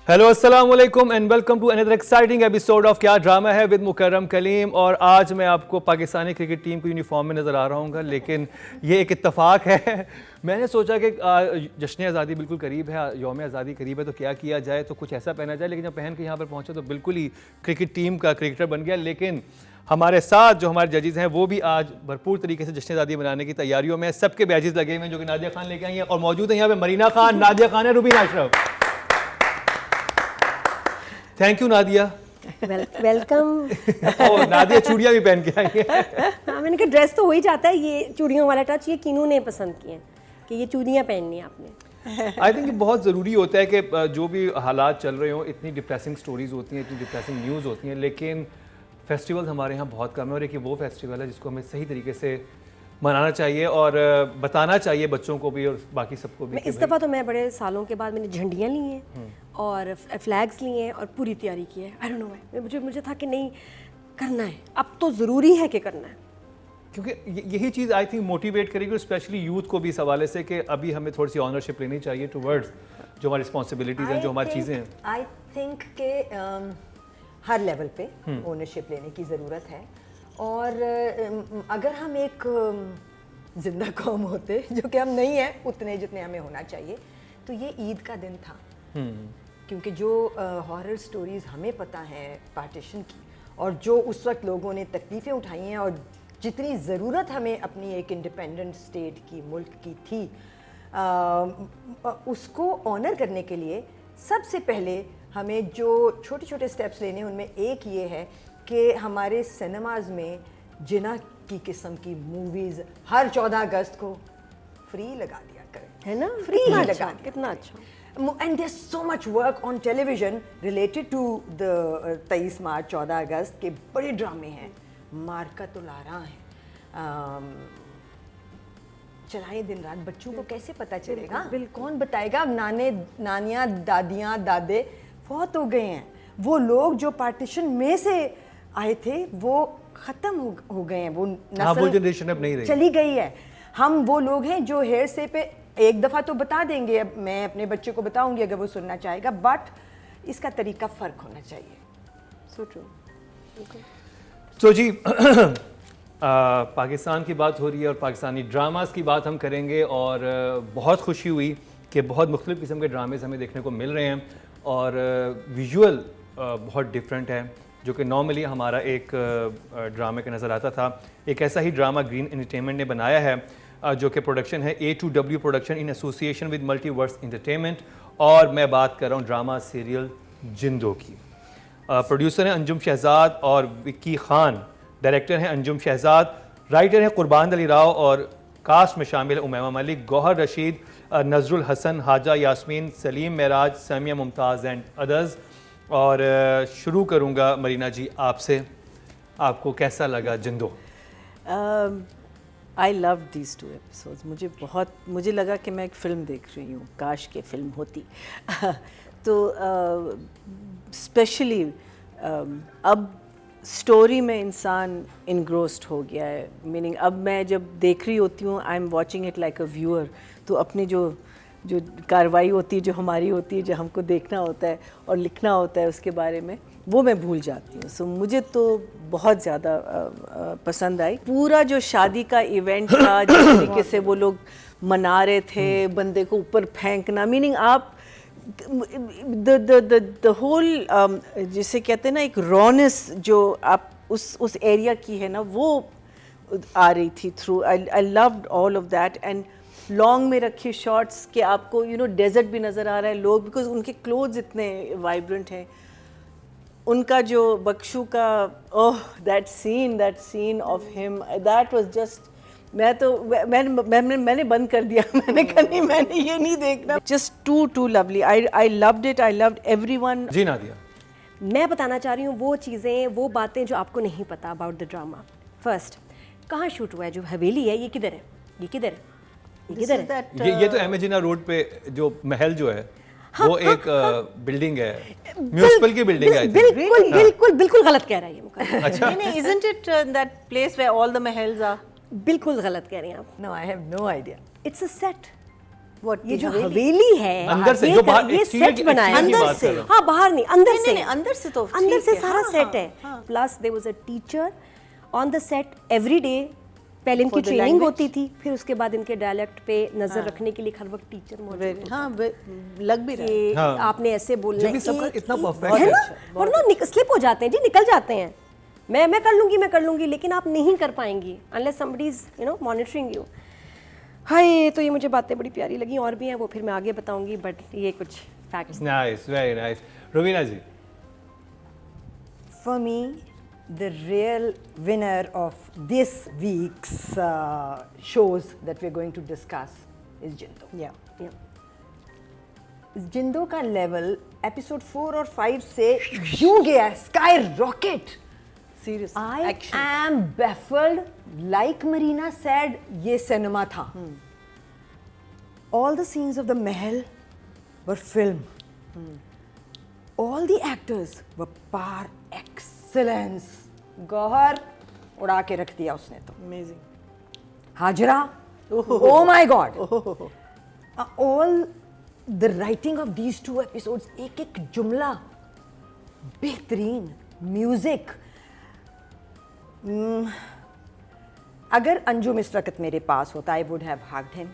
Hello अस्सलाम वालेकुम and welcome to another exciting episode of Kya Drama Hai with Mukarram Kaleem. और आज मैं आपको पाकिस्तानी क्रिकेट टीम की यूनिफॉर्म में नज़र आ रहा हूँ, लेकिन ये एक इत्तफाक है। मैंने सोचा कि जश्न आज़ादी बिल्कुल करीब है, यौम आज़ादी करीब है, तो क्या किया जाए, तो कुछ ऐसा पहना जाए। लेकिन जब पहन के यहाँ पर पहुँचा तो बिल्कुल ही क्रिकेट टीम का क्रिकेटर बन गया। लेकिन हमारे साथ जो हमारे जजेस हैं वो भी आज भरपूर तरीके से जश्न आज़ादी मनाने की तैयारियों में, सबके बैजेस लगे हुए हैं जो कि नादिया खान लेके आई हैं। और मौजूद है यहाँ पे मरीना खान, नादिया खान है, Rubina Ashraf. Thank you Nadia. Welcome. Nadia चूड़ियाँ भी पहन के आई है। हाँ, मैंने कहा ड्रेस तो हो ही जाता है, ये चूड़ियों वाला टच ये किनू ने पसंद किए हैं कि ये चूड़ियाँ पहननी है आपने। आई थिंक बहुत ज़रूरी होता है कि जो भी हालात चल रहे हों, इतनी डिप्रेसिंग स्टोरीज होती हैं, इतनी डिप्रेसिंग न्यूज़ होती हैं, लेकिन फेस्टिवल्स हमारे यहाँ बहुत कम है। और एक वो फेस्टिवल है जिसको हमें सही तरीके से मनाना चाहिए और बताना चाहिए बच्चों को भी और बाकी सबको भी। इस दफ़ा तो मैं बड़े सालों के बाद मैंने झंडियाँ ली हैं और फ्लैग्स लिए हैं और पूरी तैयारी की है। आई डोंट नो व्हाई, मुझे था कि नहीं करना है, अब तो ज़रूरी है कि करना है, क्योंकि यही चीज़ आई थिंक मोटिवेट करेगी, स्पेशली यूथ को भी इस हवाले से कि अभी हमें थोड़ी सी ऑनरशिप लेनी चाहिए टुवर्ड्स जो हमारी रिस्पॉन्सिबिलिटीज़ हैं, जो हमारी चीज़ें हैं। आई थिंक के हर लेवल पे ओनरशिप लेने की ज़रूरत है। और अगर हम एक जिंदा कौम होते, जो कि हम नहीं हैं उतने जितने हमें होना चाहिए, तो ये ईद का दिन था। क्योंकि जो हॉरर स्टोरीज़ हमें पता है पार्टीशन की, और जो उस वक्त लोगों ने तकलीफ़ें उठाई हैं, और जितनी ज़रूरत हमें अपनी एक इंडिपेंडेंट स्टेट की, मुल्क की थी, उसको ऑनर करने के लिए सबसे पहले हमें जो छोटे छोटे स्टेप्स लेने हैं, उनमें एक ये है कि हमारे सिनेमाज में जिना की किस्म की मूवीज़ हर 14 अगस्त को फ्री लगा दिया करें, है ना? फ्री कितना लगा अच्छा, दिया। कितना अच्छा। And there's so much work on television related to the 23 मार्च 14 अगस्त के बड़े ड्रामे हैं, मारकातुलारा हैं, चलाएं दिन रात। बच्चों को कैसे पता चलेगा? कौन बताएगा? नाने नानियाँ दादियाँ दादे बहुत हो गए हैं। वो लोग जो पार्टीशन में से आए थे वो ख़त्म हो गए हैं, वो नस्ल वो जनरेशन अब नहीं रही, चली गई है। हम वो लोग हैं जो हेयर से पे एक दफ़ा तो बता देंगे, अब मैं अपने बच्चे को बताऊंगी अगर वो सुनना चाहेगा, बट इसका तरीका फ़र्क होना चाहिए। So true. तो जी पाकिस्तान की बात हो रही है और पाकिस्तानी ड्रामास की बात हम करेंगे। और बहुत खुशी हुई कि बहुत मुख्तलिफ़ किस्म के ड्रामेज़ हमें देखने को मिल रहे हैं और विजुअल बहुत डिफरेंट है, जो कि नॉर्मली हमारा एक ड्रामे का नज़र आता था। एक ऐसा ही ड्रामा ग्रीन एंटरटेनमेंट ने बनाया है, जो कि प्रोडक्शन है A2W production in association with multiverse entertainment. और मैं बात कर रहा हूँ ड्रामा सीरियल जिंदो की। प्रोड्यूसर हैं अंजुम शहजाद और विक्की खान, डायरेक्टर हैं अंजुम शहजाद, राइटर हैं कुर्बान अली राव, और कास्ट में शामिल है उमैमा मलिक, गौहर रशीद, नजरुल हसन, हाजा यास्मीन, सलीम मेराज, सामिया मुमताज़ एंड अदर्स। और शुरू करूँगा मरीना जी आपसे, आपको कैसा लगा Jindo? I love these 2 episodes. मुझे लगा कि मैं एक फ़िल्म देख रही हूँ, काश के फ़िल्म होती। तो स्पेशली अब स्टोरी में इंसान इनग्रोस्ड हो गया है, मीनिंग अब मैं जब देख रही होती हूँ, I am watching it like a viewer. तो अपनी जो कार्रवाई होती है, जो हमारी होती है, जो हमको देखना होता है और लिखना होता है उसके बारे में, वो मैं भूल जाती हूँ। सो मुझे तो बहुत ज़्यादा पसंद आई। पूरा जो शादी का इवेंट था, जिस तरीके से वो लोग मना रहे थे, बंदे को ऊपर फेंकना, मीनिंग आप द होल जिसे कहते हैं ना एक रॉनेस जो आप उस एरिया की है ना, वो आ रही थी through. I loved all of that. And long में रखी शॉट्स के आपको डेजर्ट भी नज़र आ रहा है, लोग, बिकॉज उनके क्लोथ्स इतने वाइब्रेंट हैं। उनका जो बख्शू का that scene of him, that was just, मैंने बंद कर दिया। मैंने कहा नहीं, मैंने ये नहीं देखना। Just too lovely. I loved it, I loved everyone. जी नादिया, मैं बताना चाह रही हूँ वो चीज़ें, वो बातें जो आपको नहीं पता अबाउट द ड्रामा। फर्स्ट, कहाँ शूट हुआ है? जो हवेली है, ये किधर है? ये किधर है? ये किधर है? ये तो एमेजिना रोड पे जो महल जो है, वो एक बिल्डिंग है, म्यूनिसिपल की बिल्डिंग है। बिल्कुल बिल्कुल बिल्कुल गलत कह रहा है ये मुकर्रम। अच्छा, नहीं, isn't it that place where all the mahals are? बिल्कुल गलत कह रही हैं आप। No, I have no idea. It's a set, What, ये the जो हवेली? हवेली है, अंदर से, ये जो बाहर ये exterior सेट की बनाया है। exterior की अंदर बात से। कर रहा हूँ। हाँ बाहर नहीं, अंदर नहीं, से, नहीं, अंदर से तो अंदर ठीक से है, सारा हाँ, सेट है। हाँ। Plus there was a teacher on the set every day. पहले इनकी For the ट्रेनिंग language? होती थी, फिर उसके बाद इनके डायलेक्ट पे नजर रखने के लिए हर वक्त टीचर मौजूद Very- होता हाँ लग भी रहा है। कि हाँ। आपने ऐसे बोलना जब भी सबका इतना perfect है है। ना, वरना स्लिप हो जाते हैं जी, निकल जाते हैं। मैं कर लूंगी, लेकिन आप नहीं कर पाएंगी unless somebody is monitoring you. Hi, तो ये मुझे बातें बड़ी प्यारी लगी, और भी हैं, वो फिर मैं आगे बताऊंगी, बट ये कुछ facts. Nice, very nice. Rubina ji, For me, the real winner of this week's shows that we're going to discuss is Jindo. Yeah. जिंदो का लेवल एपिसोड 4 और 5 से यूं गया है, sky rocket. Serious. I Action. am baffled. Like Marina said, ये cinema था. All the scenes of the Mahal were film. All the actors were par excellence. Gohar उड़ा के रख दिया उसने तो. Amazing. Hazra, oh my God. All the writing of these 2 episodes, एक जुमला बेहतरीन, म्यूजिक। अगर अंजुम इस वक्त मेरे पास होता, I would have hugged him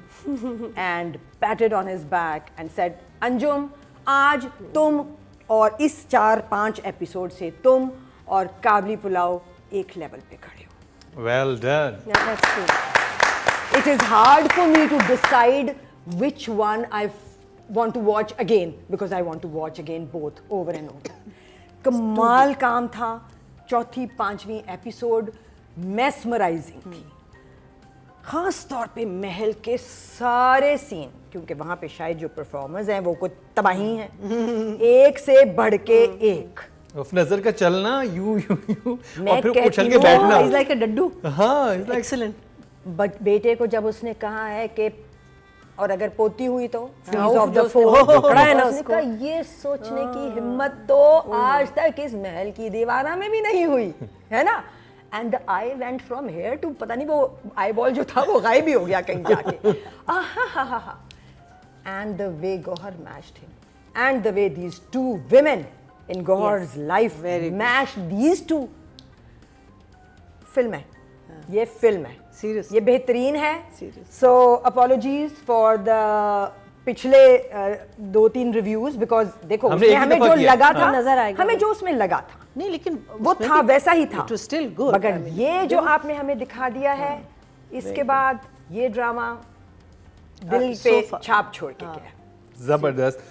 and patted on his back and said, Anjum, आज तुम और इस 4-5 एपिसोड से तुम और काबली पुलाव एक लेवल पे खड़े हो। Well done. That's true. It is hard for me to decide which one I want to watch again because I want to watch again both over and over. कमाल काम था। चौथी 5वीं एपिसोड mesmerizing थी, खास तौर पे महल के सारे सीन, क्योंकि वहाँ पे शायद जो परफॉर्मर्स हैं वो कुछ तबाही हैं, एक से बढ़ के एक। उफ, नजर का चलना यूं यूं यूं मैं और फिर कहती उछल के हूँ, बैठना। He's like a डड्डू। हाँ, it's like Excellent. बट बेटे को जब उसने कहा है कि और अगर पोती हुई तो Freeze ऑफ द जो फोर उसने- पकड़ा है ना उसने उसको। कहा, ये सोचने की हिम्मत तो आज तक इस महल की दीवाना में भी नहीं हुई है ना। And I went from here to, पता नहीं वो आई बॉल जो था वो गायब ही हो गया कहीं जाके। And the way Gohar mashed him and the way these 2 women in Gohar's life mashed these 2। फिल्म है, ये फिल्म है, Serious. ये बेहतरीन है। Serious. So apologies for the पिछले 2-3 रिव्यूज, बिकॉज देखो हमने उसमें एक ही हमें दफा जो किया। लगा था, नजर आएगा। हमें जो उसमें लगा था नहीं लेकिन वो उसमें था, भी- वैसा ही था। It was still good. मगर I mean, ये जो आपने हमें दिखा दिया है, इसके बाद ये ड्रामा दिल पे so far. छाप छोड़ के गया। जबरदस्त।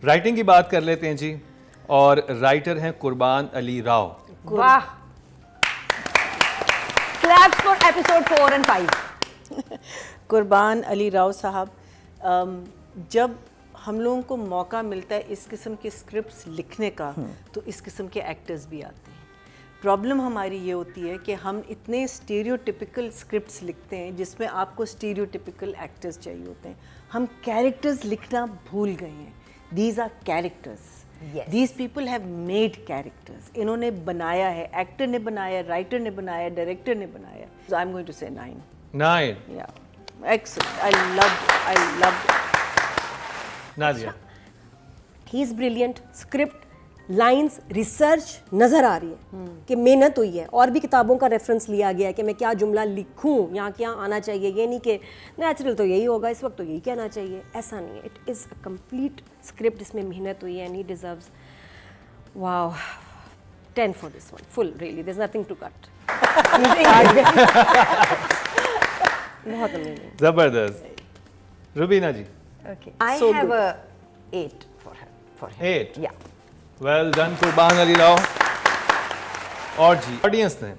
राइटिंग की बात कर लेते हैं जी, और राइटर हैं कुर्बान अली राव। वाह, क्लैप्स फॉर एपिसोड 4 and 5। कुर्बान अली राव साहब, जब हम लोगों को मौका मिलता है इस किस्म के स्क्रिप्ट्स लिखने का, तो इस किस्म के एक्टर्स भी आते हैं। प्रॉब्लम हमारी ये होती है कि हम इतने स्टीरियोटिपिकल स्क्रिप्ट्स लिखते हैं जिसमें आपको स्टीरियोटिपिकल एक्टर्स चाहिए होते हैं। हम कैरेक्टर्स लिखना भूल गए हैं। These are characters, these people have made characters. इन्होंने बनाया है, एक्टर ने बनाया, राइटर ने बनाया, डायरेक्टर ने बनाया। सो आई एम गोइंग टू से 9। 9। Yeah, excellent. I loved it. Nadia. He is brilliant. Script, lines, research नज़र आ रही है कि मेहनत हुई है, और भी किताबों का रेफरेंस लिया गया है कि मैं क्या जुमला लिखूं, यहाँ क्या आना चाहिए। ये नहीं कि नेचुरल तो यही होगा, इस वक्त तो यही कहना चाहिए, ऐसा नहीं है। It is a complete script, इसमें मेहनत हुई है, and he deserves, wow, 10 for this one, full, really, there is nothing to cut. बहुत अमेजिंग। जबरदस्त। Rubina ji. Okay. I So have good. a 8 for her. For him. 8। Yeah. Well done कुर्बान अली राव। और जी, audience ने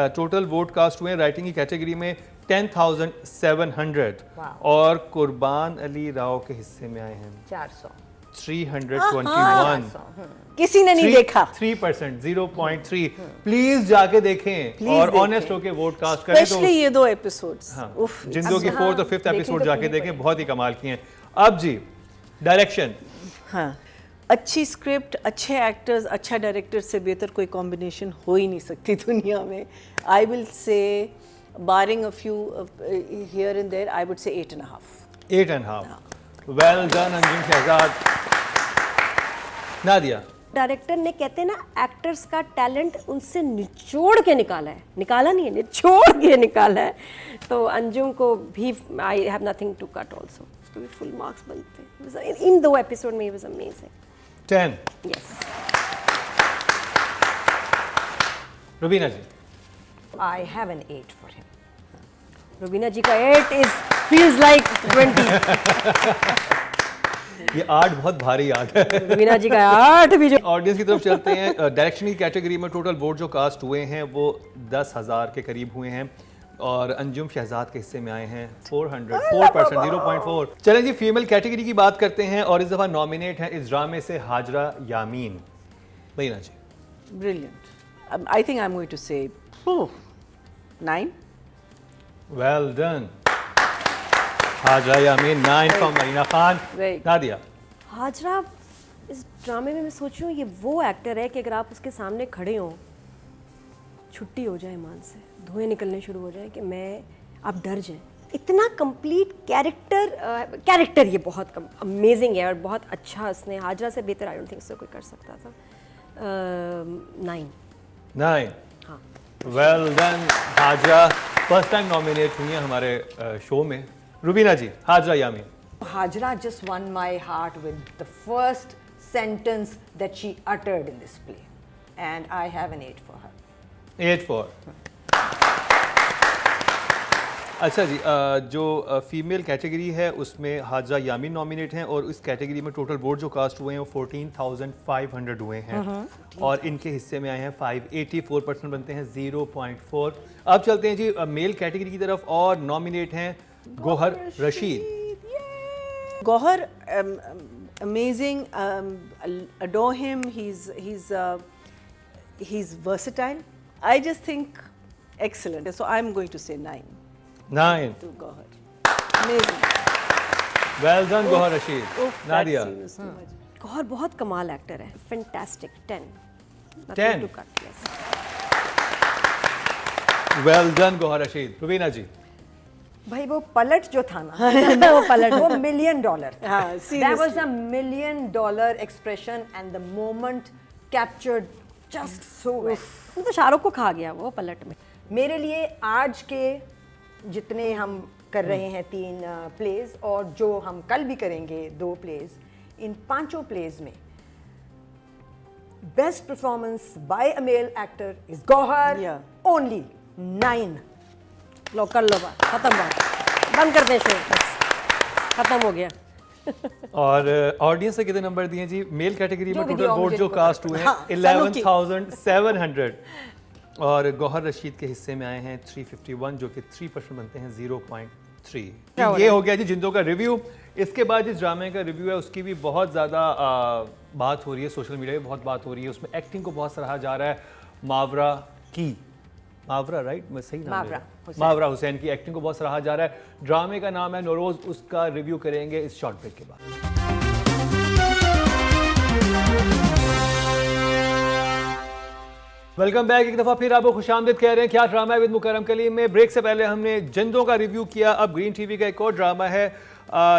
total vote cast हुए writing की category में 10,700, Wow. और कुर्बान अली राव के हिस्से में आए हैं 400. 321। किसी ने नहीं देखा। 3%, 0.3। प्लीज जाके देखें Please और देखें। ऑनेस्ट होके वोट कास्ट करें। तो स्पेशली ये 2 एपिसोड्स। हाँ, उफ, जिंदो की 4th और 5th देखें एपिसोड तो जाके पूरी देखें, बहुत ही कमाल की हैं। अब जी, डायरेक्शन। हाँ, अच्छी स्क्रिप्ट, अच्छे एक्टर्स, अच्छा डायरेक्टर से बेहतर कोई कॉम्बिनेशन हो ही नहीं सकती दुनिया में। I will say barring a few here and there, I would say 8.5। 8.5. Well done Anjum Shahzad. Nadia. Director ने कहते हैं ना एक्टर्स का टैलेंट उनसे निचोड़ के निकाला है, निकाला नहीं है, निचोड़ के निकाला है. तो अंजुम को भी I have nothing to cut also, उसको भी फुल मार्क्स बनते हैं. इन 2 एपिसोड में ही was amazing. 10. Yes. Rubina ji. I have an 8 for him. Rubina ji का 8 इज फील्स लाइक 20. ये 8 बहुत भारी याद है. रुबीना जी का 8 भी जो ऑडियंस की तरफ चलते हैं. डायरेक्शन की कैटेगरी में टोटल वोट जो कास्ट हुए हैं वो 10,000 के करीब हुए हैं और अंजुम शहजाद के हिस्से में आए हैं 4%, 0.4. चलें जी, फीमेल कैटेगरी की बात करते हैं और इस दफ़ा नॉमिनेट हैं इस ड्रामे से Hajra Yameen. Mahina ji. Brilliant. I think I'm going to say 9. Well done. Hajra Yameen 9 from Mahina Khan. Very good. Nadia. Hazra इस ड्रामे में मैं सोच रही हूँ ये वो एक्टर है कि अगर आप उसके सामने खड़े हो छुट्टी हो जाए मान से, धुएं निकलने शुरू हो जाए कि मैं आप डर जाएं. इतना कंप्लीट कैरेक्टर ये बहुत अमेजिंग है और बहुत अच्छा. उसने हाजरा से बेहतर आई डोंट थिंक सो कोई कर सकता था. 9. 9. हाँ. Well done. Hajra first time nominate हुई हैं हमारे शो में. रुबीना जी. हाजरा यामीन. Hajra just won my heart with the first sentence that she uttered in this play, and I have an 8 for her. 8 4. अच्छा जी, जो फीमेल कैटेगरी है उसमें हाजरा यामीन नॉमिनेट हैं और इस कैटेगरी में टोटल वोट जो कास्ट हुए हैं वो 14,500 हुए हैं और इनके हिस्से में आए हैं 584% बनते हैं 0.4. अब चलते हैं जी मेल कैटेगरी की तरफ और नॉमिनेट हैं Gohar Rasheed. Gohar, amazing. Adore him. He's versatile. I just think excellent. So I'm going to say 9 9. to Gohar. Amazing. Well done Gohar Rashid. Oof, that Nadia. scene was too much. Gohar बहुत कमाल एक्टर है. Fantastic. 10. 10. to cut, yes. Well done Gohar Rashid. Rubina ji. भाई वो पलट जो था ना वो पलट वो $1 million था. हाँ, That was seriously. a $1 million expression and the moment captured just so well. वो तो शाहरुख को खा गया वो पलट में. मेरे लिए आज के जितने हम कर रहे हैं 3 प्लेज और जो हम कल भी करेंगे 2 प्लेज, इन 5 प्लेज में best performance by a male actor is Gohar. Yeah. Only 9. लो कर लो बात, खत्म बात, बंद कर दे शो, बस खत्म हो गया. और ऑडियंस से कितने नंबर दिए जी? मेल कैटेगरी में जो भी टोटल दिया वोट मुझे जो नहीं कास्ट पता. हुए हैं हाँ, 11,700 और गौहर रशीद के हिस्से में आए हैं 351 जो कि 3% बनते हैं 0.3. ये हो गया जी जिंदों का रिव्यू. इसके बाद जिस ड्रामे का रिव्यू है उसकी भी बहुत ज़्यादा बात हो रही है, सोशल मीडिया पे बहुत बात हो रही है. उसमें एक्टिंग को बहुत सराहा जा रहा है. मावरा राइट, मैं सही नाम मावरा है? हुसैन. मावरा हुसैन की एक्टिंग को बहुत सराहा जा रहा है. ड्रामे का नाम है नौरोज. उसका रिव्यू करेंगे इस शॉर्ट ब्रेक के बाद. Welcome back. एक दफ़ा फिर आपको खुशामदीद कह रहे हैं. क्या ड्रामा है विद मुकरम कलीम में. ब्रेक से पहले हमने जिंदों का रिव्यू किया. अब ग्रीन टीवी का एक और ड्रामा है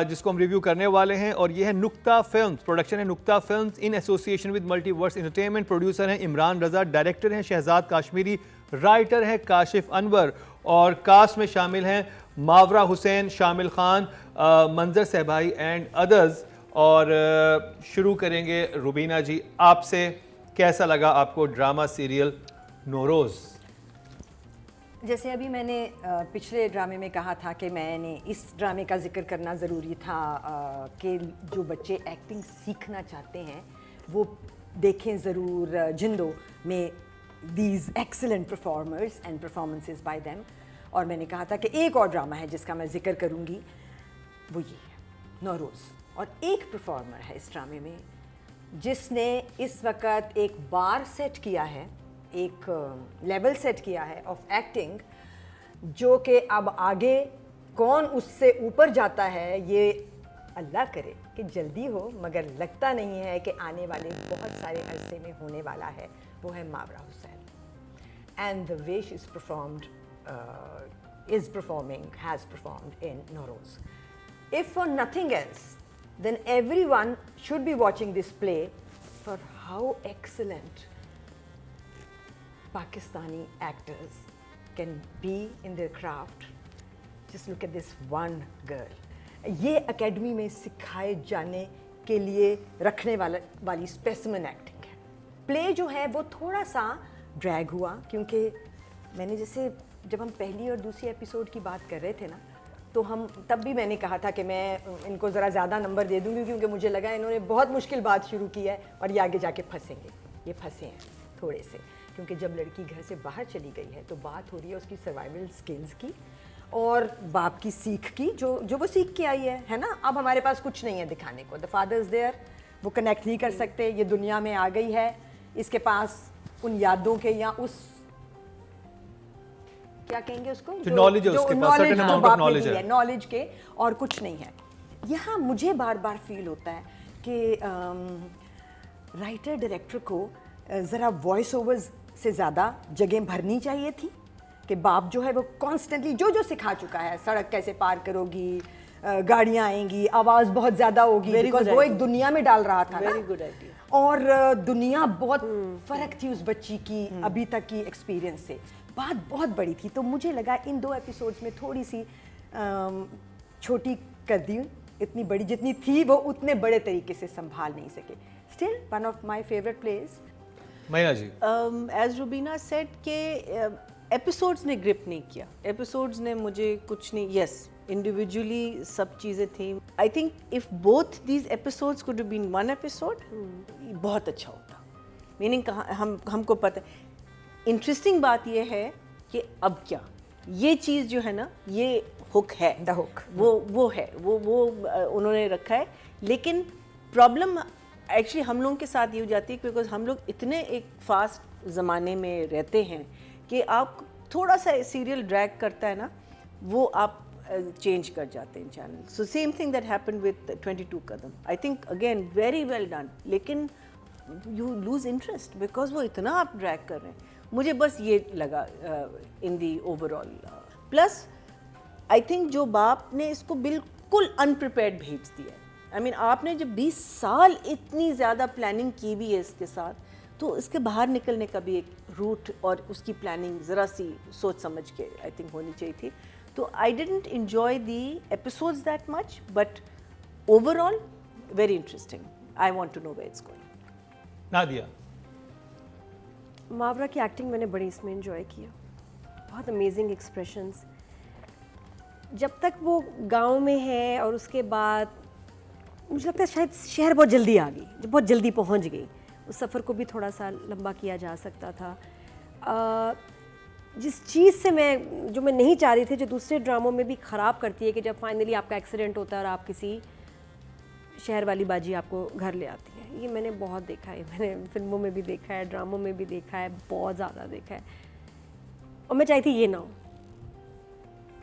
जिसको हम रिव्यू करने वाले हैं और ये है नुक्ता फिल्म्स. प्रोडक्शन है नुक्ता films in association with multiverse entertainment. Producer हैं इमरान रजा, डायरेक्टर हैं शहजाद काश्मीरी, राइटर है काशिफ अनवर और कास्ट में शामिल हैं मावरा हुसैन, शामिल खान, मंजर सहबाई एंड अदर्स. और शुरू करेंगे रुबीना जी आपसे. कैसा लगा आपको ड्रामा सीरियल नौरोज़? जैसे अभी मैंने पिछले ड्रामे में कहा था कि मैंने इस ड्रामे का जिक्र करना ज़रूरी था कि जो बच्चे एक्टिंग सीखना चाहते हैं वो देखें ज़रूर जिंदो में these excellent performers and performances by them. और मैंने कहा था कि एक और ड्रामा है जिसका मैं जिक्र करूँगी, वो ये है नौरोज़. और एक परफॉर्मर है इस ड्रामे में जिसने इस वक्त एक बार सेट किया है, एक लेवल सेट किया है ऑफ एक्टिंग, जो कि अब आगे कौन उससे ऊपर जाता है ये अल्लाह करे कि जल्दी हो, मगर लगता नहीं है कि आने वाले बहुत सारे अरसे में होने वाला है. वो है Mawra Hussain. And the way she is performing has performed in Nauroz if for nothing else, then everyone should be watching this play for how excellent Pakistani actors can be in their craft. Just look at this one girl. ये academy में सिखाए जाने के लिए रखने वाली specimen acting है. Play जो है वो थोड़ा सा ड्रैग हुआ, क्योंकि मैंने जैसे जब हम पहली और दूसरी एपिसोड की बात कर रहे थे ना, तो हम तब भी मैंने कहा था कि मैं इनको ज़रा ज़्यादा नंबर दे दूँगी, क्योंकि मुझे लगा इन्होंने बहुत मुश्किल बात शुरू की है और ये आगे जाके फंसेंगे. ये फंसे हैं थोड़े से, क्योंकि जब लड़की घर से बाहर चली गई है तो बात हो रही है उसकी सर्वाइवल स्किल्स की और बाप की सीख की, जो वो सीख के आई है ना. अब हमारे पास कुछ नहीं है दिखाने को. द फादर इज़ देयर, वो कनेक्ट नहीं कर सकते, ये दुनिया में आ गई है, इसके पास उन यादों के या उस क्या कहेंगे उसको, जो नॉलेज है उसके पास, certain amount of knowledge है, नॉलेज के, और कुछ नहीं है. यहाँ मुझे बार बार फील होता है कि राइटर डायरेक्टर को ज़रा वॉइस ओवर्स से ज़्यादा जगह भरनी चाहिए थी, कि बाप जो है वो कॉन्स्टेंटली जो सिखा चुका है, सड़क कैसे पार करोगी, गाड़ियाँ आएंगी, आवाज़ बहुत ज़्यादा होगी, बिकॉज वो एक दुनिया में डाल रहा था. Very good idea. और दुनिया बहुत फ़र्क थी उस बच्ची की अभी तक की एक्सपीरियंस से. बात बहुत बड़ी थी, तो मुझे लगा इन 2 एपिसोड्स में थोड़ी सी छोटी कर दी. इतनी बड़ी जितनी थी वो उतने बड़े तरीके से संभाल नहीं सके. Still one of my favourite place. मैया जी, एज रुबीना सेड के एपिसोड्स ने ग्रिप नहीं किया. एपिसोड्स ने मुझे कुछ नहीं. यस, इंडिविजुअली सब चीज़ें थी. I think if both these episodes could have been one episode, बहुत अच्छा होता. मीनिंग हमको पता. इंटरेस्टिंग बात यह है कि अब क्या, ये चीज़ जो है ना, ये हुक है, द हुक, वो है, वो उन्होंने रखा है. लेकिन प्रॉब्लम एक्चुअली हम लोगों के साथ ये हो जाती है, बिकॉज हम लोग इतने एक फास्ट ज़माने में रहते हैं कि आप थोड़ा सा सीरियल ड्रैग करता है ना, वो आप चेंज कर जाते हैं channel. So same thing that happened with 22 Kadam. I think again very well done, लेकिन यू लूज इंटरेस्ट बिकॉज वो इतना आप ड्रैग कर रहे हैं. मुझे बस ये लगा in the overall. Plus I think जो बाप ने इसको बिल्कुल अनप्रिपेयर्ड भेज दिया. आई मीन आपने जब 20 साल इतनी ज़्यादा प्लानिंग की भी है इसके साथ, तो इसके बाहर निकलने का भी एक रूट और उसकी प्लानिंग ज़रा सी सोच समझ के आई थिंक होनी चाहिए थी. तो I didn't enjoy the episodes that much, but overall very interesting. I want to know where it's going. Nadia, Mawra की एक्टिंग मैंने बड़ी इसमें एंजॉय किया. बहुत अमेजिंग एक्सप्रेशंस. जब तक वो गांव में है और उसके बाद मुझे लगता है शायद शहर बहुत जल्दी आ गई, जब बहुत जल्दी पहुंच गई. उस सफ़र को भी थोड़ा सा लंबा किया जा सकता था. जिस चीज़ से जो मैं नहीं चाह रही थी, जो दूसरे ड्रामों में भी ख़राब करती है, कि जब फाइनली आपका एक्सीडेंट होता है और आप किसी शहर वाली बाजी आपको घर ले आती है. ये मैंने बहुत देखा है, मैंने फिल्मों में भी देखा है, ड्रामों में भी देखा है, बहुत ज़्यादा देखा है. और मैं चाहती ये ना हो,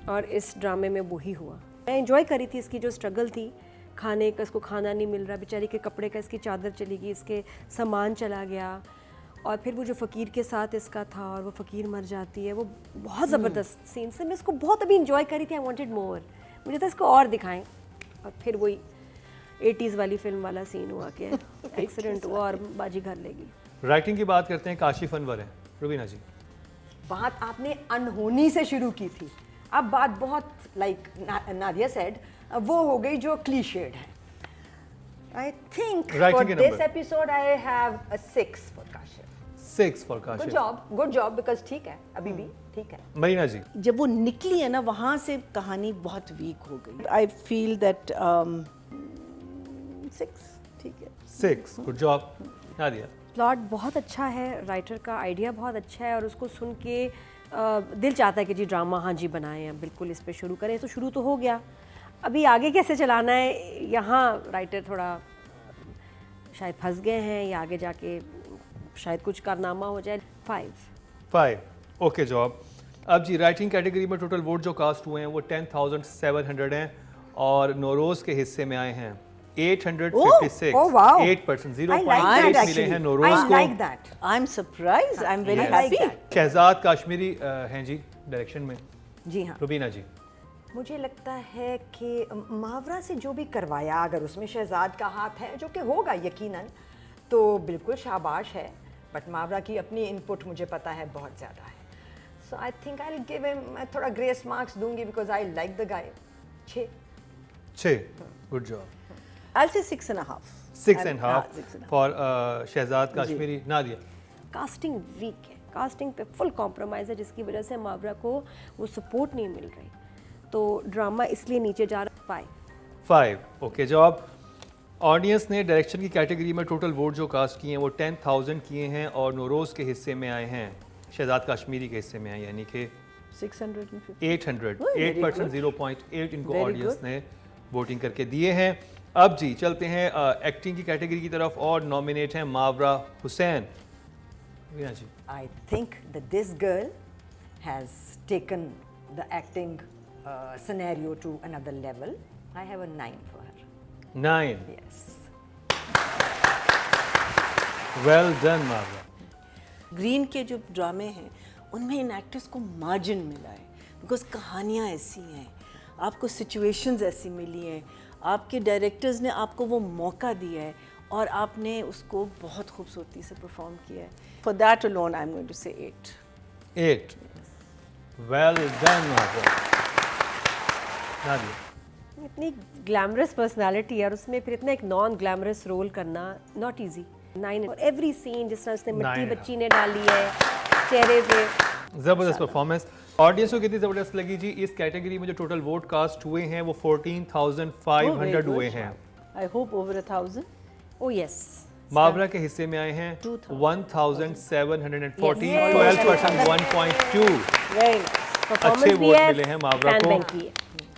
और इस ड्रामे में वही हुआ. मैं एंजॉय करी थी इसकी जो स्ट्रगल थी, खाने का, इसको खाना नहीं मिल रहा, बेचारी के कपड़े का, इसकी चादर चली गई, इसके सामान चला गया, और फिर वो जो फ़कीर के साथ इसका था और वो फ़कीर मर जाती है. वो बहुत ज़बरदस्त सीन से मैं इसको बहुत अभी इंजॉय करी थी. I wanted more. मुझे था इसको और दिखाएं, और फिर वही 80s वाली फिल्म वाला सीन हुआ कि एक्सीडेंट हुआ और बाजी घर लेगी. राइटिंग की बात करते हैं, काशिफ अनवर है. रुबीना जी, बात आपने अनहोनी से शुरू की थी, अब बात बहुत लाइक नादिया सेड वो हो गई जो क्लीशेड है. I think for this episode I have a 6 for Kashif. 6 for Kashif. Good job because ठीक है, अभी भी ठीक है. मरीना जी, जब वो निकली है ना, वहाँ से कहानी बहुत वीक हो गई. आई फील दैट 6 ठीक है. 6 गुड जॉब. नादिया, प्लॉट बहुत अच्छा है, राइटर का आइडिया बहुत अच्छा है, और उसको सुन के दिल चाहता है कि जी ड्रामा हाँ जी बनाएं, अब बिल्कुल इस पे शुरू करें. तो शुरू तो हो गया, अभी आगे कैसे चलाना है, यहाँ राइटर थोड़ा शायद फंस गए हैं, या आगे जाके शायद कुछ कारनामा हो जाए. 5 ओके जॉब. अब जी राइटिंग कैटेगरी में टोटल वोट जो कास्ट हुए हैं वो 10,700 हैं, और नौरोज़ के हिस्से में आए हैं 856. 8%, 0.8 मिले हैं नौरोज़ को. I am surprised, I am very happy. Shahzad Kashmiri हैं जी डायरेक्शन में. जी हाँ. रुबीना जी, मुझे लगता है कि मावरा से जो भी करवाया, अगर उसमें शहजाद का हाथ है, जो कि होगा यकीनन, तो बिल्कुल शाबाश है। बट मावरा की अपनी इनपुट मुझे पता है बहुत ज़्यादा है। So I think I will give him, मैं थोड़ा ग्रेस मार्क्स दूंगी because I like the guy. 6। Good job. I'll say 6.5. 6.5 6.5. For Shahzad Kashmiri. Nadia? Casting weak है, कास्टिंग पे फुल कॉम्प्रोमाइज़ है, जिसकी वजह से मावरा को वो सपोर्ट नहीं मिल रही, तो ड्रामा इसलिए नीचे जा रहा है। 5। Okay job. ऑडियंस ने डायरेक्शन की कैटेगरी में टोटल वोट जो कास्ट किए हैं वो 10,000 किए हैं और नोरोज़ के हिस्से में आए हैं, शहजाद काश्मीरी के हिस्से में आए, यानी कि 650. 800। Oh, very 8% good. 0.8 इनको Very ऑडियंस good. ने वोटिंग करके दिए हैं। अब जी चलते हैं एक्टिंग की कैटेगरी की तरफ और नॉमिनेट हैं मावरा हुसैन। वीना जी? I think that this girl has taken the acting scenario to another level. I have a 9 for her. 9। Yes. Well done Mawra. Green के जो ड्रामे हैं उनमें इन एक्टर्स को मार्जिन मिला है, बिकॉज कहानियाँ ऐसी हैं, आपको सिचुएशंस ऐसी मिली हैं, आपके डायरेक्टर्स ने आपको वो मौका दिया है और आपने उसको बहुत खूबसूरती से परफॉर्म किया है। For that alone I am going to say 8. 8। Well done Mawra. Nadia? इतनी ग्लैमरस पर्सनालिटी है और उसमें फिर इतना एक नॉन ग्लैमरस रोल करना नॉट इजी। 9 और एवरी सीन जिस तरह उसने मिट्टी 9.5 बच्ची ने डाली है चेहरे पे, ज़बरदस्त परफॉर्मेंस। ऑडियंस को कितनी ज़बरदस्त लगी जी? इस कैटेगरी में जो टोटल वोट कास्ट हुए हैं वो 14,500 हुए हैं। I hope over 1,000. Oh yes, Mawra के हिस्से में आए हैं 2,000. 1,740, Yes. 12% 1.2। Very nice. अच्छे परफॉर्मेंस भी वोट है, मिले हैं मावरा फैन को। बैंक की है।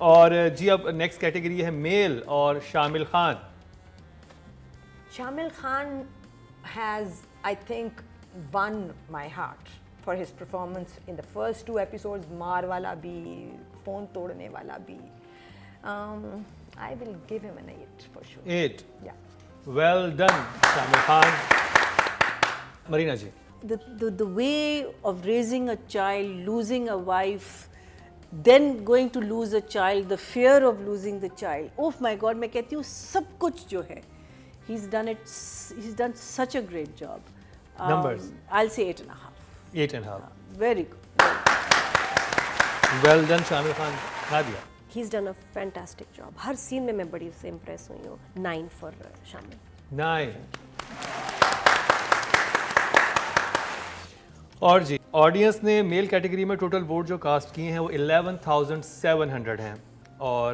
और जी अब नेक्स्ट कैटेगरी है मेल और शामिल Khan. Shamil Khan has, I think, won my heart for his performance in the first 2 episodes. Maar wala bhi, phone todne wala bhi. I will give him an 8 for sure. 8। Yeah. Well done Shamil Khan. Marina ji? The way of raising a child, losing a wife, then going to lose a child, the fear of losing the child. Oh my God, मैं कहती हूँ सब कुछ जो है, he's done such a great job. Numbers? I'll say 8.5. 8.5। Very good. Well done Shamil Khan. Nadia? He is done a fantastic job, हर सीन में मैं बड़ी उससे इम्प्रेस हुई हूँ। 9 फॉर शामिल। 9। और जी ऑडियंस ने मेल कैटेगरी में टोटल वोट जो कास्ट किए हैं वो 11,700 हैं और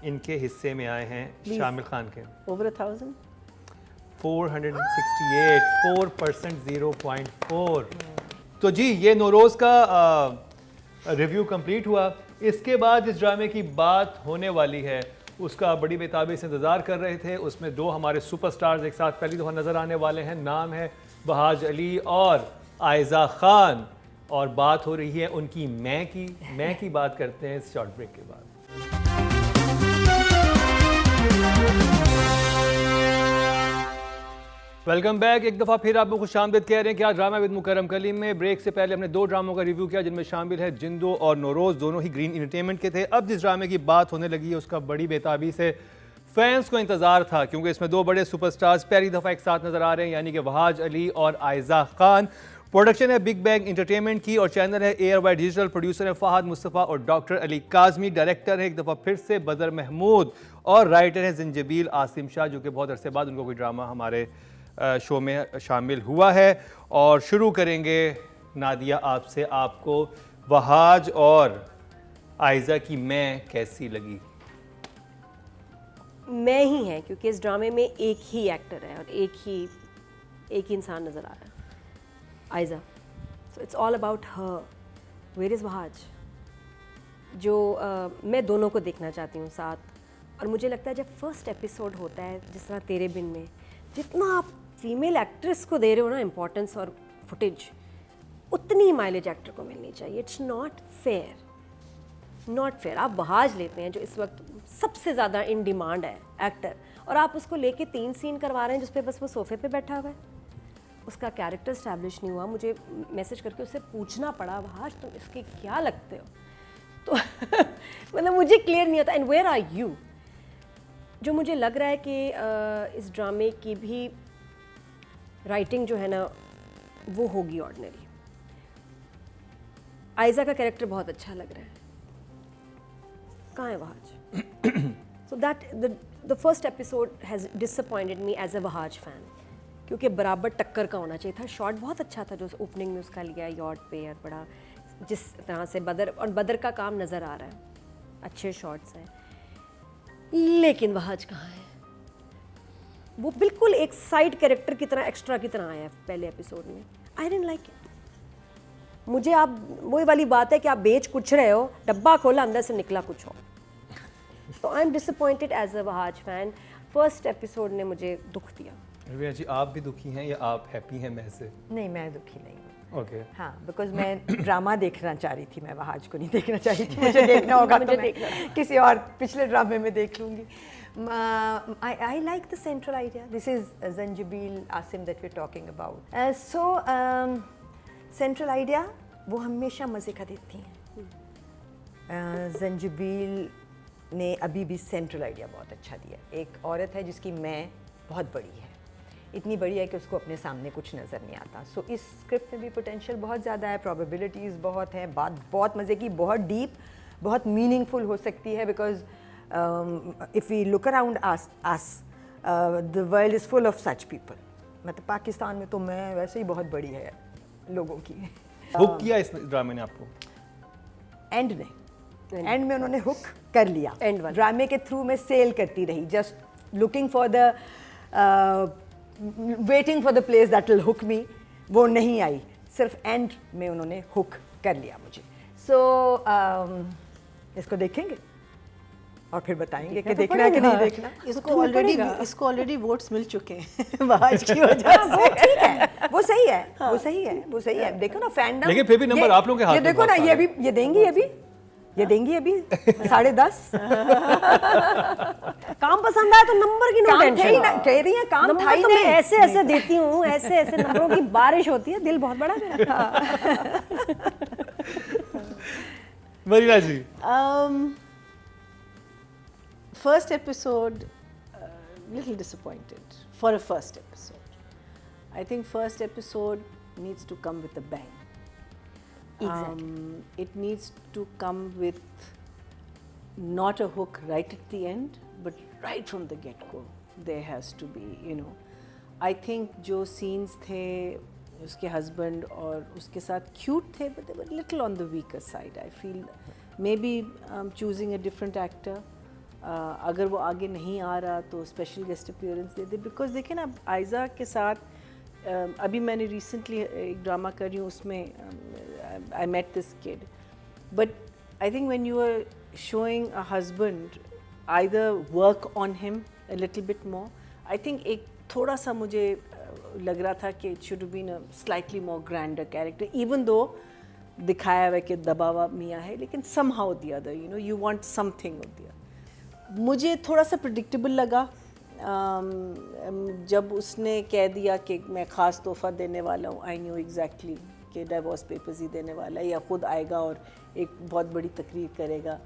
इनके हिस्से में आए हैं शामिल खान के Over 1,000. 468, 4% 0.4। तो जी ये नोरोज़ का रिव्यू कंप्लीट हुआ। इसके बाद इस ड्रामे की बात होने वाली है उसका बड़ी बेताबी से इंतज़ार कर रहे थे। उसमें 2 हमारे सुपरस्टार्स एक साथ पहली दफ़ा नज़र आने वाले हैं। नाम है बहाज अली और आयज़ा खान और बात हो रही है उनकी मैं की बात करते हैं इस शॉर्ट ब्रेक के बाद। Welcome back. एक दफ़ा फिर आपको खुशामदीद कह रहे हैं कि आज ड्रामा विद मुकरम कलीम में ब्रेक से पहले हमने 2 ड्रामों का रिव्यू किया जिनमें शामिल है जिंदो और नोरोज़, दोनों ही ग्रीन एंटरटेनमेंट के थे। अब जिस ड्रामे की बात होने लगी है उसका बड़ी बेताबी से फैंस को इंतज़ार था क्योंकि इसमें 2 बड़े सुपरस्टार्स पहली दफ़ा एक साथ नज़र आ रहे हैं, यानी कि वहाज अली और आयज़ा खान। प्रोडक्शन है बिग बैंग एंटरटेनमेंट की और चैनल है ARY डिजिटल। प्रोड्यूसर है फहद मुस्तफ़ा और डॉक्टर अली काज़मी। डायरेक्टर है एक दफ़ा फिर से बदर महमूद और राइटर है जिंजबील आसिम शाह, जो कि बहुत अरसे बाद उनको कोई ड्रामा हमारे शो में शामिल हुआ है। और शुरू करेंगे नादिया आपसे, आपको वहाज और आयज़ा की मैं कैसी लगी? मैं ही है क्योंकि इस ड्रामे में एक ही एक्टर है और एक ही इंसान नज़र आ रहा है, Ayeza. So it's all about her. Where is Wahaj, जो मैं दोनों को देखना चाहती हूँ साथ। और मुझे लगता है जब फर्स्ट एपिसोड होता है जिस तरह तेरे बिन में, जितना आप फीमेल एक्ट्रेस को दे रहे हो ना इम्पोर्टेंस और फुटेज, उतनी माइलेज एक्टर को मिलनी चाहिए। It's not fair, not fair. आप वहाज लेते हैं जो इस वक्त सबसे ज़्यादा इन डिमांड है एक्टर, और आप उसको लेके 3 सीन करवा रहे हैं जिस पे बस वो सोफे पे बैठा हुआ है, उसका कैरेक्टर स्टैब्लिश नहीं हुआ। मुझे मैसेज करके उससे पूछना पड़ा, वहाज तुम इसके क्या लगते हो? तो मतलब मुझे क्लियर नहीं होता। And where are you? जो मुझे लग रहा है कि इस ड्रामे की भी राइटिंग जो है ना वो होगी ऑर्डिनरी। आयजा का कैरेक्टर बहुत अच्छा लग रहा है, कहाँ है Wahaj? So that the first episode has disappointed me as a Wahaj fan, क्योंकि बराबर टक्कर का होना चाहिए था। शॉट बहुत अच्छा था जो ओपनिंग में उसका लिया यॉट पे, और बड़ा जिस तरह से बदर का काम नज़र आ रहा है, अच्छे शॉट्स हैं, लेकिन वहाज कहाँ है? वो बिल्कुल एक साइड कैरेक्टर की तरह, एक्स्ट्रा की तरह आया है पहले एपिसोड में। I didn't like it. मुझे आप वही वाली बात है कि आप बेच कुछ रहे हो, डब्बा खोला अंदर से निकला कुछ और। तो I am disappointed as a Wahaj fan. First episode ने मुझे दुख दिया। रवीना जी, आप भी दुखी हैं या आप हैप्पी हैं मैं से? नहीं, मैं दुखी नहीं हूँ। ओके। हाँ, बिकॉज मैं ड्रामा देखना चाह रही थी, मैं वहाज को नहीं देखना चाह रही थी। मुझे देखना होगा तो मैं किसी और पिछले ड्रामे में देख लूँगी। I like the central idea. This is Zanjabil Asim that we're talking about. Central idea वो हमेशा मज़े का देती हैं। ज़ंजबील ने अभी भी सेंट्रल आइडिया बहुत अच्छा दिया। एक औरत है जिसकी मैं बहुत बड़ी है, इतनी बड़ी है कि उसको अपने सामने कुछ नज़र नहीं आता। सो इस स्क्रिप्ट में भी पोटेंशियल बहुत ज़्यादा है, प्रोबेबिलिटीज़ बहुत हैं, बात बहुत मज़े की, बहुत डीप, बहुत मीनिंगफुल हो सकती है। Because if we look around us the world is full of such people. मतलब पाकिस्तान में तो मैं वैसे ही बहुत बड़ी है लोगों की। हुक किया इस ड्रामे ने आपको? एंड में उन्होंने हुक कर लिया। ड्रामे के थ्रू मैं सेल करती रही, just looking for the waiting for the place that will hook me. वो नहीं आई, सिर्फ एंड में उन्होंने हुक कर लिया मुझे। सो इसको देखेंगे और फिर बताएंगे कि देखना है कि नहीं देखना। इसको ऑलरेडी वोट्स मिल चुके हैं वहाज की वजह से। वो ठीक है, वो सही है, वो सही है, वो सही है। देखो ना फैंडम, लेकिन फिर भी नंबर आप लोगों के हाथ ये में देखो ना, बहुत ये भी ये देंगी अभी, ये देंगी अभी 10:30। काम पसंद आया तो नंबर की नो काम टेंशन। थे ही ना, कह रही है काम था ही तो मैं नहीं। ऐसे ऐसे देती हूँ, ऐसे ऐसे नंबरों की बारिश होती है, दिल बहुत बड़ा मेरा। मरीना जी? First episode, little disappointed for a first episode. I think first episode needs to come with a bang. It needs to come with not a hook right at the end, but right from the get-go. There has to be, you know. I think जो scenes थे उसके husband और उसके साथ cute थे, but they were a little on the weaker side. I feel maybe choosing a different actor. अगर वो आगे नहीं आ रहा तो special guest appearance they they. Because देखिए ना, आयज़ा के साथ अभी मैंने रिसेंटली एक ड्रामा कर रही हूँ, उसमें I met this kid, but I think when you are showing a husband, either work on him a little bit more. I think एक थोड़ा सा मुझे लग रहा था कि it should been a slightly more grander character, even though दिखाया हुआ कि दबावा मियाँ है, लेकिन somehow the other, you know, you want something of the other. मुझे थोड़ा सा प्रेडिक्टेबल लगा जब उसने कह दिया कि मैं ख़ास तोहफ़ा देने वाला हूँ। आई न्यू एग्जैक्टली कि डाइवोर्स पेपर्स ही देने वाला है, या ख़ुद आएगा और एक बहुत बड़ी तकरीर करेगा।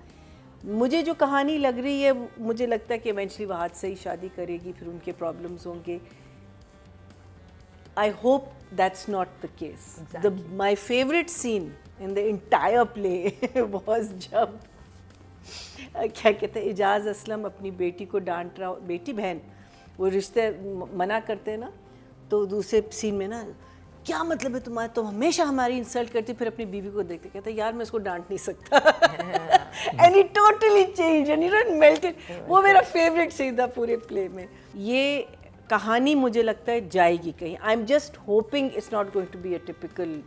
मुझे जो कहानी लग रही है, मुझे लगता है कि इवेंचुअली वहाज से ही शादी करेगी, फिर उनके प्रॉब्लम्स होंगे। I hope that's not the case. My favourite seen in the entire play was जब क्या कहते हैं, इजाज़ असलम अपनी बेटी को डांट रहा, बेटी बहन वो रिश्ते मना करते हैं ना, तो दूसरे सीन में ना, क्या मतलब है तुम्हारा, तुम हमेशा हमारी इंसल्ट करती, फिर अपनी बीवी को देखते कहते यार मैं इसको डांट नहीं सकता। And he totally change and he melted. वो मेरा फेवरेट सीन था पूरे प्ले में। ये कहानी मुझे लगता है जाएगी कहीं। I am just hoping it's not going to be a typical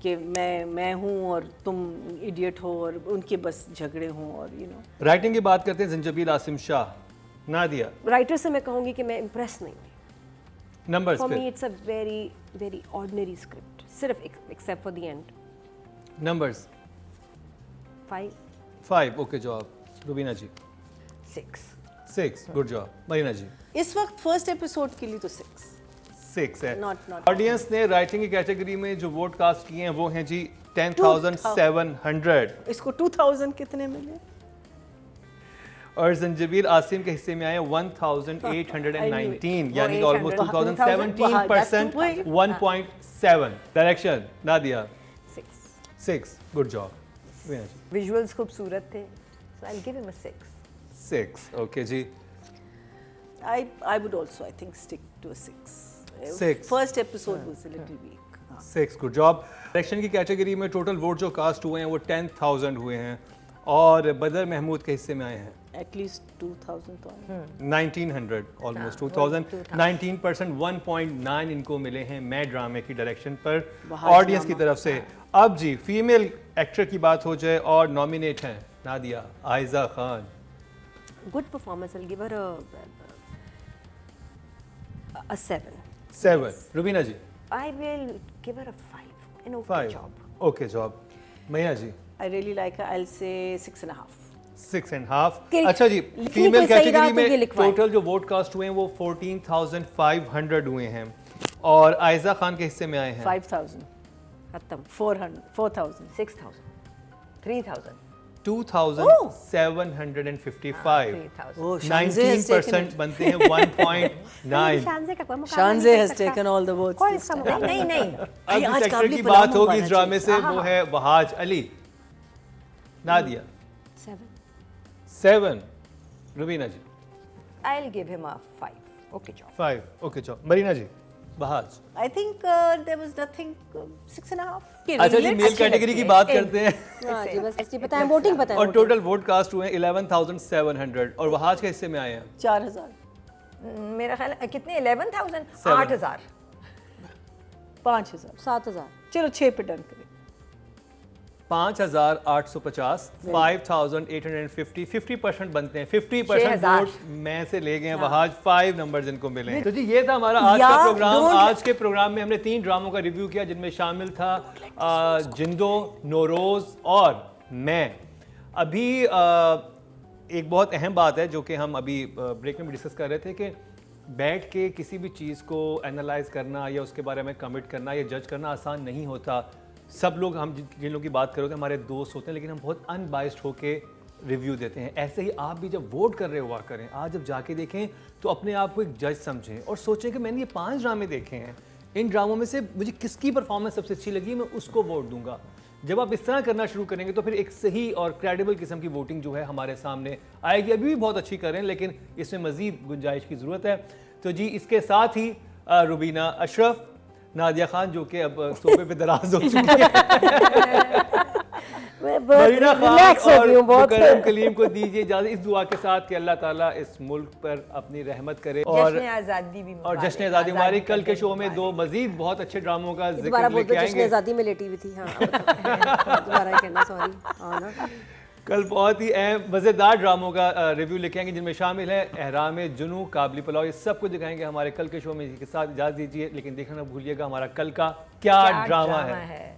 कि मैं हूँ और तुम इडियट हो और उनके बस झगड़े हों, और यू नो। राइटिंग की बात करते हैं, ज़ंजबील आसिम शाह, नादिया। राइटर से मैं कहूँगी कि मैं इम्प्रेस नहीं हुई। नंबर्स फॉर पे? Me it's a very very ordinary script, सिर्फ except for the end. Numbers? 5। Okay, जवाब रुबीना जी? 6। गुड जवाब। मरीना जी? इस वक्त फर्स्ट एपिसोड के लिए तो 6 है। Not ऑडियंस ने राइटिंग की कैटेगरी में जो वोट कास्ट किए हैं वो हैं जी 10,700। इसको 2000 कितने मिले? और जंजीबिल आसिम के हिस्से में आए 1819, यानी कि almost 2017%, 1.7। Direction Nadia 6, good job. Visuals खूबसूरत थे, so I'll give him a 6. 6, okay जी। I would also, I think, stick to a 6. 6, First episode was a little weak. 6, good job. Direction की कैटेगरी में टोटल वोट जो cast हुए हैं वो 10,000 हुए हैं और बदर महमूद के हिस्से में आए हैं At least 2,000 तो आए। 1900, ऑलमोस्ट 2000। 19%, 1.9 इनको मिले हैं मैं ड्रामे की डायरेक्शन पर ऑडियंस की तरफ से। अब जी फीमेल एक्टर की बात हो जाए और नॉमिनेट हैं Nadia, Aiza Khan. Good performance, I'll give her a 7. 7, Rubina ji I will give her a 5. An okay 5, job. Okay job. मैया जी I really like her. I'll say 6.5. 6.5। कि अच्छा जी, लिखनी फीमेल कोई सही रहा कैटेगरी तो ये में लिखवाएं। टोटल जो वोट कास्ट हुए हैं वो 14,500 हुए हैं और आयजा खान के हिस्से में आए हैं 5,000. खत्म। 4,000. 6,000. 3,000. 2,755। 3,000. Oh, Shanze has taken 19% it. बनते हैं 1.9। शानजे का कोई मुकाबला Shanze नहीं has कर सकता। taken all the votes. कोई this इसका time. मुकाबला नहीं नहीं अब आज जिस एक्टर काबली की पुलाव बात होगी इस मंगवाना ड्रामे से चाहिए। वो है Wahaj Ali. Nadia 7। 7, Rubina ji I'll give him a 5. Okay job. 5, okay job. Marina ji Wahaj. I think there was nothing. 6.5. अच्छा जी मेल कैटेगरी की बात करते हैं हाँ जी, बस ऐसे पता है, वोटिंग पता है। और टोटल वोट कास्ट हुए हैं 11,700 और वहाज के हिस्से में आए हैं 4,000. मेरा ख्याल कितने 11,000 7. 8,000. 5,000. 7,000। चलो 6 पे डन करें. 5,850, 5,850, 50% बनते हैं। 50% 6,000 वोट मैं से ले गए हैं वहाज, 5 नंबर्स इनको मिले हैं। तो जी ये था हमारा आज का या प्रोग्राम। don't- आज के प्रोग्राम में हमने 3 ड्रामों का रिव्यू किया जिनमें शामिल था जिंदो, नौरोज और मैं। अभी एक बहुत अहम बात है जो कि हम अभी ब्रेक में भी डिस्कस कर रहे थे कि बैठ के किसी भी चीज़ को एनालाइज करना या उसके बारे में कमिट करना या जज करना आसान नहीं होता। सब लोग, हम जिन लोगों की बात कर रहे होते हैं हमारे दोस्त होते हैं, लेकिन हम बहुत अनबाइस्ड होके रिव्यू देते हैं। ऐसे ही आप भी जब वोट कर रहे हुआ करें, आज जब जाके देखें तो अपने आप को एक जज समझें और सोचें कि मैंने ये 5 ड्रामे देखे हैं, इन ड्रामों में से मुझे किसकी परफॉर्मेंस सबसे अच्छी लगी, मैं उसको वोट दूंगा। जब आप इस तरह करना शुरू करेंगे तो फिर एक सही और क्रेडिबल किस्म की वोटिंग जो है हमारे सामने आएगी। अभी भी बहुत अच्छी कर रहे हैं लेकिन इसमें मज़ीद गुंजाइश की ज़रूरत है। तो जी इसके साथ ही रुबीना अशरफ, नादिया खान जो कि अब सोफे पे दराज हो चुकी है, मरीना रिलैक्स हो खान गई हूँ और बहुत। मुकर्रम कलीम को दीजिए इजाज़त इस दुआ के साथ कि अल्लाह ताला इस मुल्क पर अपनी रहमत करे और जश्न आज़ादी भी और जश्न आज़ादी हमारी। कल के शो में 2 मजीद बहुत अच्छे ड्रामों का दोबारा जिक्र बोल दो, लेके जश्न आएंगे। आज़ादी में लेटी हुई थी। हाँ दोबारा कहना, सॉरी। हाँ ना, कल बहुत ही अहम मज़ेदार ड्रामों का रिव्यू लेके आएंगे जिनमें शामिल है एहराम जुनू, काबली पुलाव, ये सब कुछ दिखाएंगे हमारे कल के शो में। इसके साथ इजाज़त दीजिए, लेकिन देखना ना भूलिएगा हमारा कल का क्या ड्रामा है।